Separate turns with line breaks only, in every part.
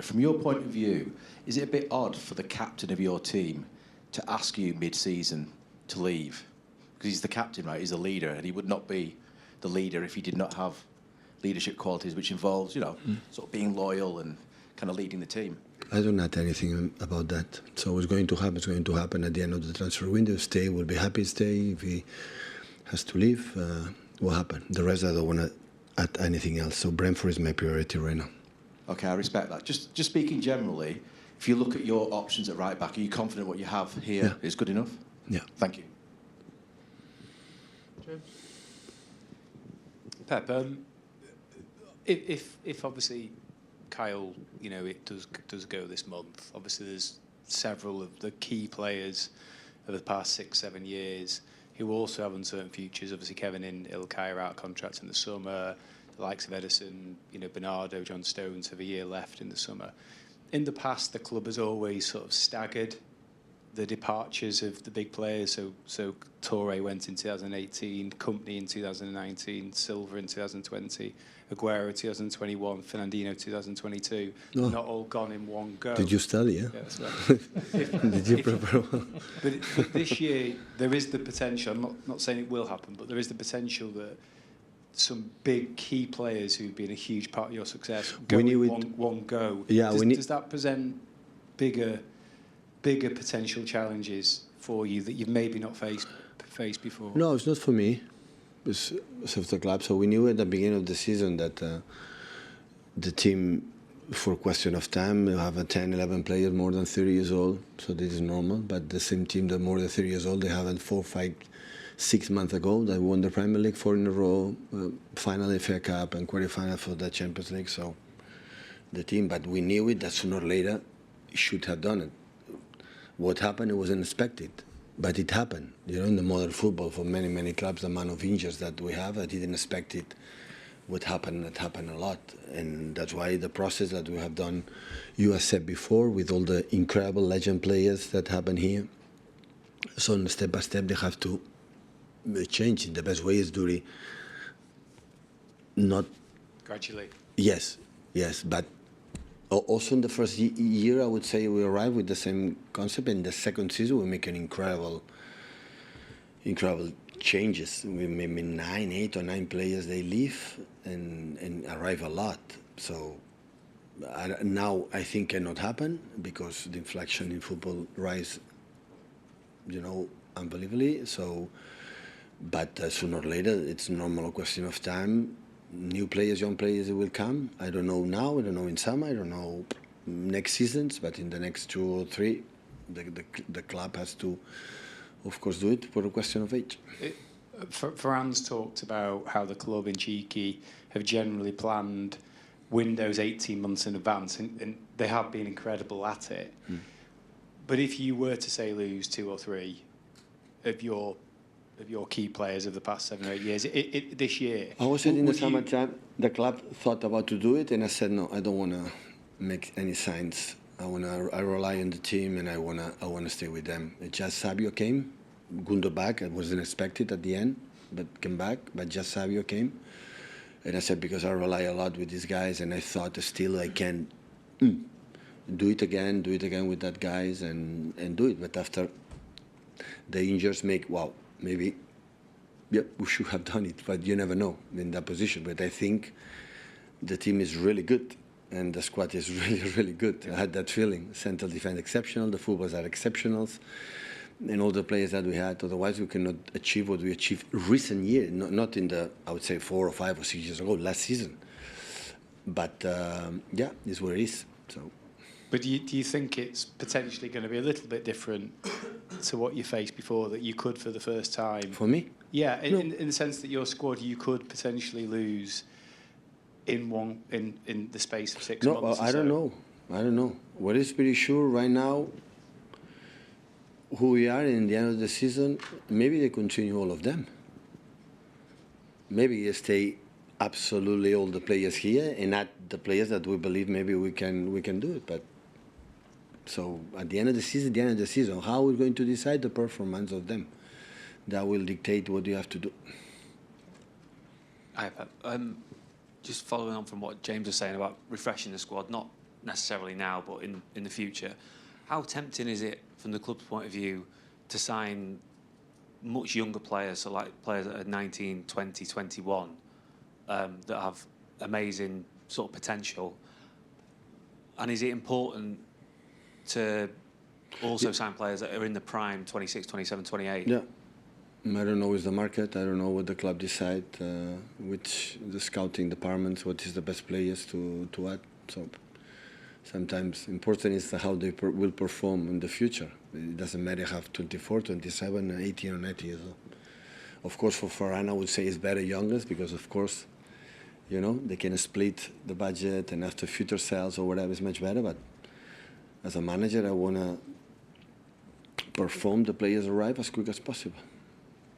From your point of view, is it a bit odd for the captain of your team to ask you mid-season to leave? Because he's the captain, right? He's the leader, and he would not be the leader if he did not have leadership qualities, which involves, you know, sort of being loyal and kind of leading the team.
I don't know anything about that. So what's going to happen is going to happen at the end of the transfer window. Stay, will be happy to stay. If he has to leave, will happen. The rest, I don't want to add anything else. So Brentford is my priority right now.
Okay, I respect that. Just speaking generally, if you look at your options at right back, are you confident what you have here is good enough?
Yeah.
Thank you.
Pep, if obviously Kyle, you know, it does go this month. Obviously, there's several of the key players of the past 6-7 years who also have uncertain futures. Obviously, Kevin and Ilkay are out of contract in the summer. The likes of Edison, you know, Bernardo, John Stones have a year left in the summer. In the past, the club has always sort of staggered the departures of the big players. So Torre went in 2018, Company in 2019, Silva in 2020, Aguero 2021, Fernandinho 2022. Oh. Not all gone in one go.
Did you study? Yeah,
that's right.
Did you prepare well?
But this year there is the potential. I'm not saying it will happen, but there is the potential that some big key players who've been a huge part of your success go in one go.
Yeah,
does that present bigger potential challenges for you that you've maybe not faced before?
No, it's not for me. It's of the club. So we knew at the beginning of the season that the team, for a question of time, will have 10, 11 players more than 30 years old. So this is normal. But the same team that more than 30 years old, they have 4, 5, 6 months ago that won the Premier League 4 in a row, final FA Cup and quarterfinal for the Champions League. So the team, but we knew it that sooner or later should have done it. What happened, it was unexpected, but it happened. You know, in the modern football, for many, many clubs, the amount of injuries that we have, I didn't expect it would happen. It happened a lot, and that's why the process that we have done, you have said before, with all the incredible legend players that happen here. So step by step, they have to change. The best way is to not
gradually.
Yes, but. Also, in the first year, I would say we arrived with the same concept. In the second season, we make an incredible changes. We maybe 8 or 9 players, they leave and arrive a lot. So now I think cannot happen because the inflation in football rise, you know, unbelievably. So, but sooner or later, it's a normal question of time. New players, young players will come. I don't know now, I don't know in summer, I don't know next seasons, but in the next 2 or 3, the club has to, of course, do it for a question of age.
Ferran's talked about how the club in Cheeky have generally planned windows 18 months in advance, and they have been incredible at it. But if you were to, say, lose 2 or 3 of your key players of the past 7 or 8 years, this year.
I was in the summertime, the club thought about to do it, and I said, no, I don't want to make any signs. I rely on the team, and I wanna stay with them. Just Sabio came, Gundo back. It wasn't expected at the end, but came back. But just Sabio came, and I said, because I rely a lot with these guys, and I thought still I can do it again with that guys, and do it. But after the injuries maybe, we should have done it, but you never know in that position. But I think the team is really good, and the squad is really, really good. I had that feeling. Central defense exceptional, the fullbacks are exceptional, and all the players that we had. Otherwise, we cannot achieve what we achieved recent year, not in the, I would say, 4 or 5 or 6 years ago, last season. But it's where it is. So.
But do you think it's potentially going to be a little bit different to what you faced before, that you could for the first time?
For me?
Yeah, in the sense that your squad, you could potentially lose in the space of 6 months.
No, I don't know. What is pretty sure right now, who we are in the end of the season, maybe they continue all of them. Maybe they stay absolutely all the players here and add the players that we believe maybe we can do it. But so at the end of the season, how are we going to decide the performance of them? That will dictate what you have to do.
Hi, Pep. Just following on from what James was saying about refreshing the squad, not
necessarily now, but in the future. How tempting is it from the club's point of view to sign much younger players, so like players that are 19, 20, 21, that have amazing sort of potential? And is it important to also sign players that are in the prime, 26, 27, 28?
Yeah. I don't know is the market. I don't know what the club decide, which the scouting departments, what is the best players to add. So sometimes important is how they will perform in the future. It doesn't matter have 24, 27, 18 or 19 years old. Of course, for Varane, I would say it's better youngest because, of course, you know, they can split the budget and after future sales or whatever is much better. But as a manager, I want to perform the players arrive as quick as possible.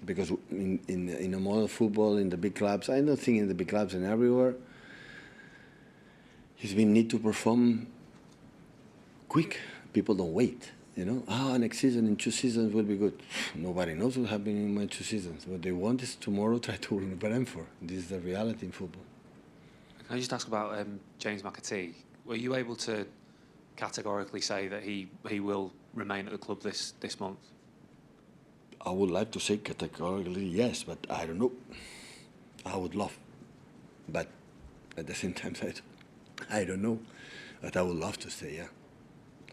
Because in a modern football, in the big clubs, I don't think in the big clubs and everywhere, it's been need to perform quick. People don't wait, you know. Next season, in 2 seasons will be good. Nobody knows what happened in my 2 seasons. What they want is tomorrow try to win Brentford. This is the reality in football.
Can I just ask about James McAtee? Were you able to categorically say that he will remain at the club this month?
I would like to say categorically yes, but I don't know. I would love, but at the same time, I don't know. But I would love to say, yeah.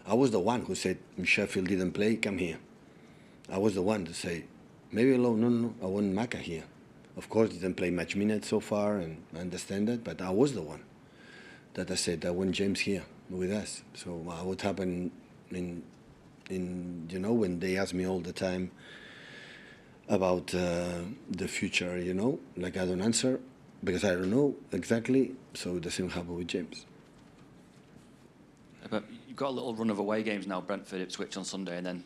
I was the one who said, Sheffield didn't play, come here. I was the one to say, maybe alone, no, I want Maka here. Of course, didn't play much minutes so far, and I understand that, but I was the one that I said, I want James here with us. So what happened in you know, when they ask me all the time about the future, you know, like I don't answer because I don't know exactly. So the same happened with James.
But you've got a little run of away games now, Brentford, Ipswich on Sunday, and then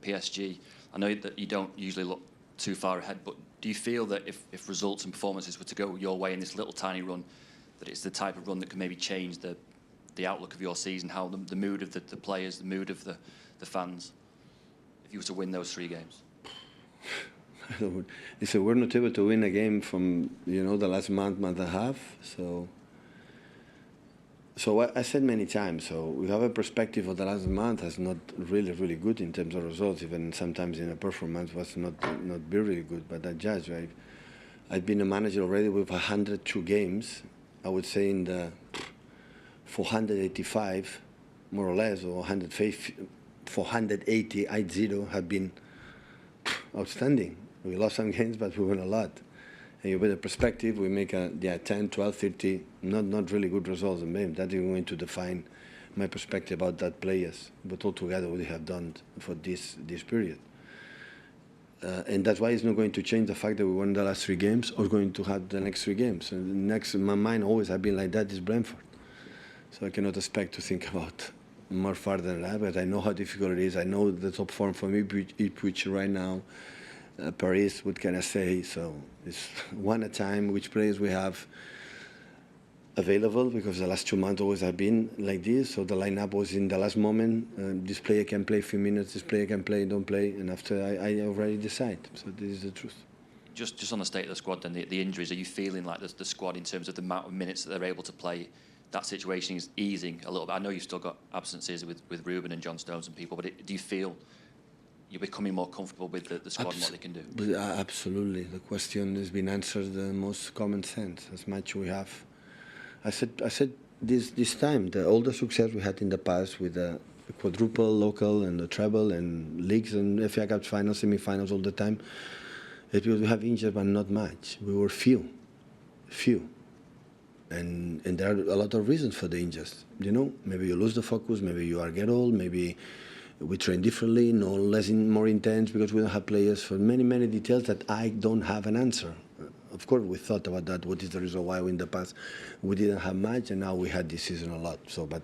PSG. I know that you don't usually look too far ahead, but do you feel that if results and performances were to go your way in this little tiny run, that it's the type of run that can maybe change the outlook of your season, how the mood of the players, the mood of the fans, if you were to win those 3 games?
Listen, we're not able to win a game from, you know, the last month and a half. So I said many times, so we have a perspective of the last month as not really, really good in terms of results. Even sometimes in a performance was not really good. But I judge, right? I've been a manager already with 102 games. I would say in the 485, more or less, or 480, have been outstanding. We lost some games, but we won a lot. And with a perspective, we make 10, 12, 30, not really good results in game. That is going to define my perspective about that players. But altogether, what they have done for this period. And that's why it's not going to change the fact that we won the last 3 games or going to have the next 3 games. And next, in my mind always have been like that is Brentford. So I cannot expect to think about more far than that, but I know how difficult it is. I know the top form for me, which right now, Paris, what can I say? So it's one at a time, which players we have available, because the last 2 months always have been like this. So the lineup was in the last moment. This player can play a few minutes, this player can play, don't play, and after I already decide. So this is the truth.
Just on the state of the squad, then the injuries, are you feeling like the squad in terms of the amount of minutes that they're able to play, that situation is easing a little bit? I know you've still got absences with Ruben and John Stones and people, but do you feel you're becoming more comfortable with the squad and what they can do?
Absolutely. The question has been answered the most common sense. As much we have. I said this time, all the success we had in the past with the quadruple, local, and the treble, and leagues and FA Cup finals, semi-finals all the time, it was we have injured, but not much. We were few. And there are a lot of reasons for the injuries. You know, maybe you lose the focus, maybe you are get old, maybe we train differently, more intense, because we don't have players. For many details that I don't have an answer. Of course, we thought about that. What is the reason why in the past we didn't have much, and now we had this season a lot. So, but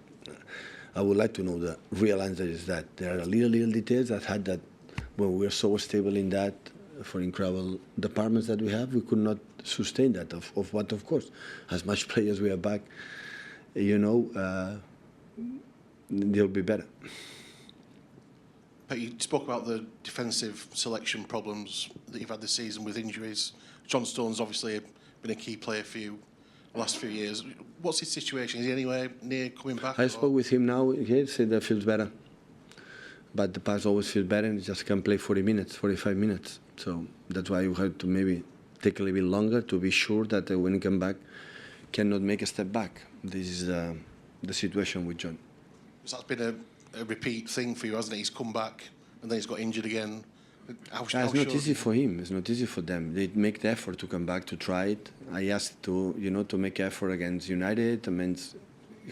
I would like to know the real answer is that there are little details that had that when we are so stable in that, for incredible departments that we have, we could not sustain that. Of what, of course, as much players we are back, you know, they'll be better.
But you spoke about the defensive selection problems that you've had this season with injuries. John Stone's obviously been a key player for you the last few years. What's his situation? Is he anywhere near coming back?
I spoke with him now. He said that feels better. But the past always feels better and he just can play 40 minutes, 45 minutes. So that's why you have to maybe take a little bit longer to be sure that when he come back, cannot make a step back. This is the situation with John.
So that's been a repeat thing for you, hasn't it? He's come back and then he's got injured again.
It's not easy for him. It's not easy for them. They make the effort to come back to try it. I asked to make effort against United. I mean,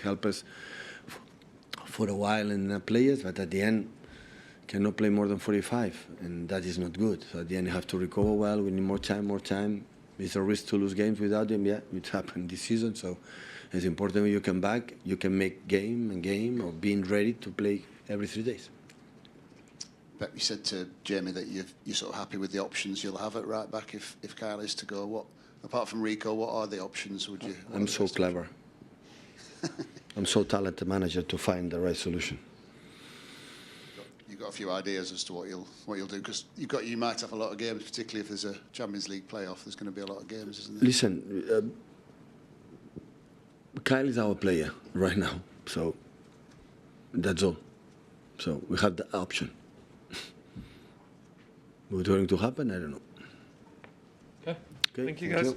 help us for a while in the players, but at the end, cannot play more than 45, and that is not good. So at the end, you have to recover well. We need more time, more time. It's a risk to lose games without him. Yeah, it happened this season. So it's important when you come back, you can make game or being ready to play every 3 days.
Pep, you said to Jamie that you're sort of happy with the options you'll have at right back if Kyle is to go. What, apart from Rico, what are the options? Would you?
I'm so clever. I'm so talented manager to find the right solution.
You've got a few ideas as to what you'll do, because you might have a lot of games, particularly if there's a Champions League playoff. There's going to be a lot of games, isn't there?
Listen, Kyle is our player right now, so that's all. So we have the option. What's going to happen? I don't know.
Okay. Thank you, guys.